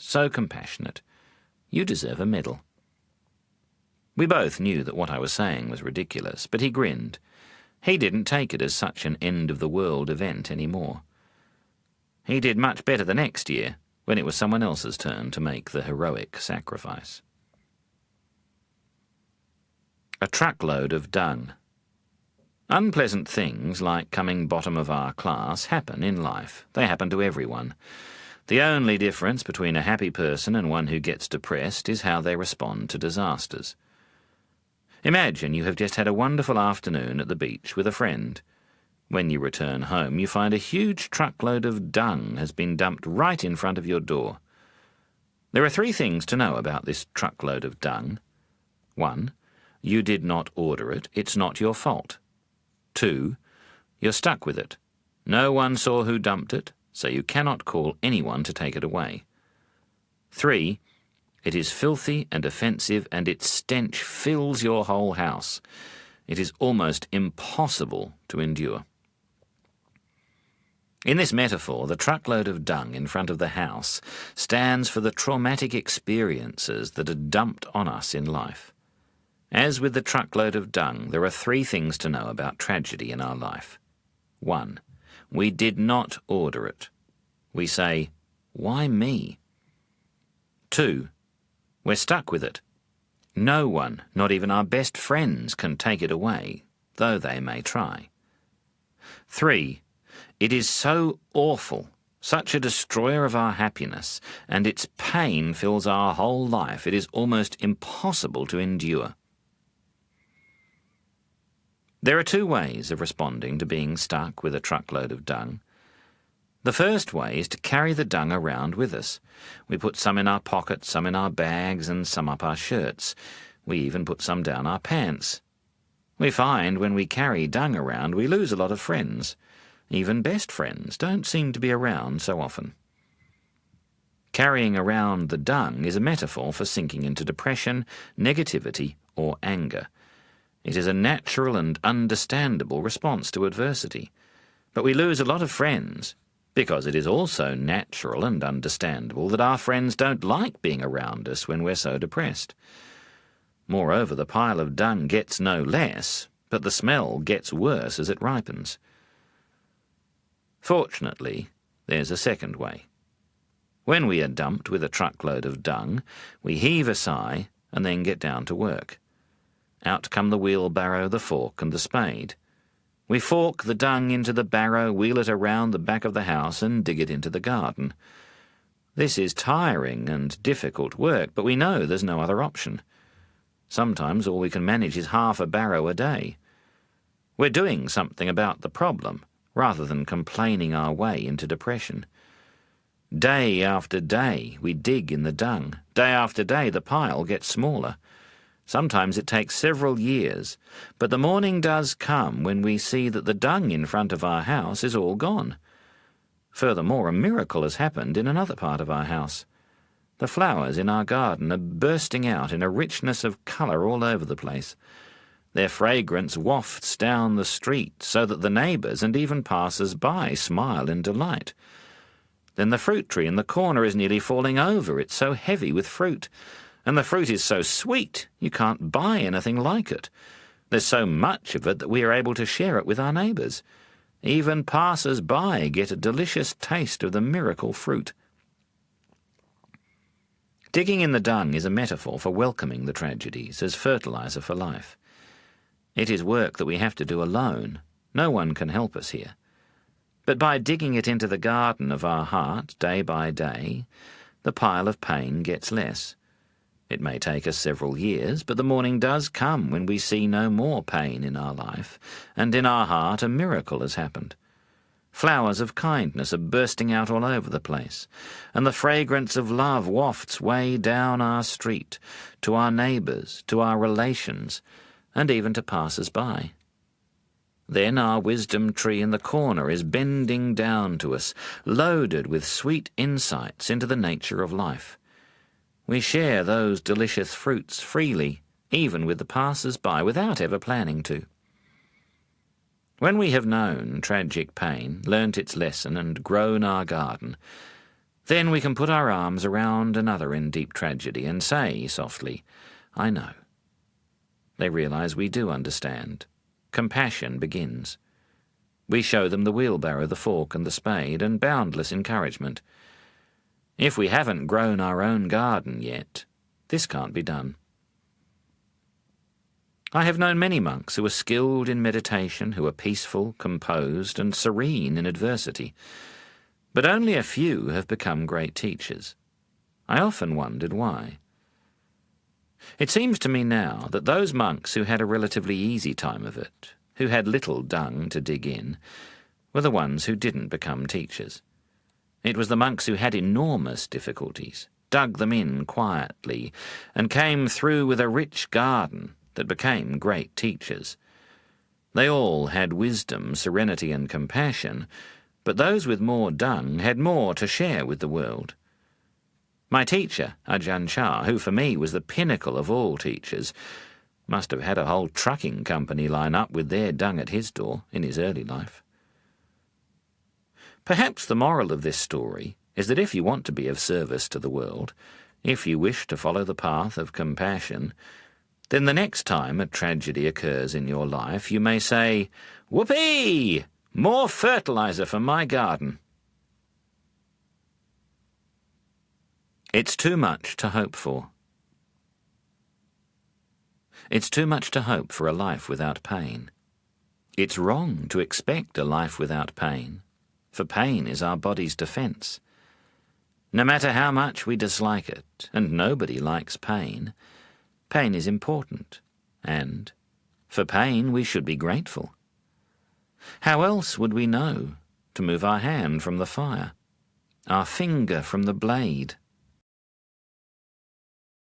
so compassionate. You deserve a medal." We both knew that what I was saying was ridiculous, but he grinned. He didn't take it as such an end-of-the-world event anymore. He did much better the next year, when it was someone else's turn to make the heroic sacrifice. A truckload of dung. Unpleasant things, like coming bottom of our class, happen in life. They happen to everyone. The only difference between a happy person and one who gets depressed is how they respond to disasters. Imagine you have just had a wonderful afternoon at the beach with a friend. When you return home, you find a huge truckload of dung has been dumped right in front of your door. There are 3 things to know about this truckload of dung. 1. You did not order it. It's not your fault. 2. You're stuck with it. No one saw who dumped it, so you cannot call anyone to take it away. 3. It is filthy and offensive, and its stench fills your whole house. It is almost impossible to endure. In this metaphor, the truckload of dung in front of the house stands for the traumatic experiences that are dumped on us in life. As with the truckload of dung, there are 3 things to know about tragedy in our life. 1. We did not order it. We say, "Why me?" 2. We're stuck with it. No one, not even our best friends, can take it away, though they may try. 3. It is so awful, such a destroyer of our happiness, and its pain fills our whole life, it is almost impossible to endure. There are 2 ways of responding to being stuck with a truckload of dung. The first way is to carry the dung around with us. We put some in our pockets, some in our bags, and some up our shirts. We even put some down our pants. We find when we carry dung around, we lose a lot of friends. Even best friends don't seem to be around so often. Carrying around the dung is a metaphor for sinking into depression, negativity, or anger. It is a natural and understandable response to adversity. But we lose a lot of friends, because it is also natural and understandable that our friends don't like being around us when we're so depressed. Moreover, the pile of dung gets no less, but the smell gets worse as it ripens. Fortunately, there's a second way. When we are dumped with a truckload of dung, we heave a sigh and then get down to work. Out come the wheelbarrow, the fork, and the spade. We fork the dung into the barrow, wheel it around the back of the house, and dig it into the garden. This is tiring and difficult work, but we know there's no other option. Sometimes all we can manage is half a barrow a day. We're doing something about the problem, rather than complaining our way into depression. Day after day we dig in the dung. Day after day the pile gets smaller. Sometimes it takes several years, but the morning does come when we see that the dung in front of our house is all gone. Furthermore, a miracle has happened in another part of our house. The flowers in our garden are bursting out in a richness of colour all over the place. Their fragrance wafts down the street so that the neighbours and even passers-by smile in delight. Then the fruit tree in the corner is nearly falling over, it's so heavy with fruit. And the fruit is so sweet, you can't buy anything like it. There's so much of it that we are able to share it with our neighbours. Even passers-by get a delicious taste of the miracle fruit. Digging in the dung is a metaphor for welcoming the tragedies as fertiliser for life. It is work that we have to do alone. No one can help us here. But by digging it into the garden of our heart day by day, the pile of pain gets less. It may take us several years, but the morning does come when we see no more pain in our life, and in our heart a miracle has happened. Flowers of kindness are bursting out all over the place, and the fragrance of love wafts way down our street, to our neighbours, to our relations, and even to passers-by. Then our wisdom tree in the corner is bending down to us, loaded with sweet insights into the nature of life. We share those delicious fruits freely, even with the passers-by, without ever planning to. When we have known tragic pain, learnt its lesson, and grown our garden, Then we can put our arms around another in deep tragedy and say softly, "I know." They realize we do understand. Compassion begins. We show them the wheelbarrow, the fork and the spade, and boundless encouragement. If we haven't grown our own garden yet, this can't be done. I have known many monks who are skilled in meditation, who are peaceful, composed, and serene in adversity. But only a few have become great teachers. I often wondered why. It seems to me now that those monks who had a relatively easy time of it, who had little dung to dig in, were the ones who didn't become teachers. It was the monks who had enormous difficulties, dug them in quietly, and came through with a rich garden that became great teachers. They all had wisdom, serenity, and compassion, but those with more dung had more to share with the world. My teacher, Ajahn, who for me was the pinnacle of all teachers, must have had a whole trucking company line up with their dung at his door in his early life. Perhaps the moral of this story is that if you want to be of service to the world, if you wish to follow the path of compassion, then the next time a tragedy occurs in your life, you may say, "Whoopee! More fertilizer for my garden." It's too much to hope for. It's too much to hope for a life without pain. It's wrong to expect a life without pain, for pain is our body's defense. No matter how much we dislike it, and nobody likes pain, pain is important, and for pain we should be grateful. How else would we know to move our hand from the fire, our finger from the blade,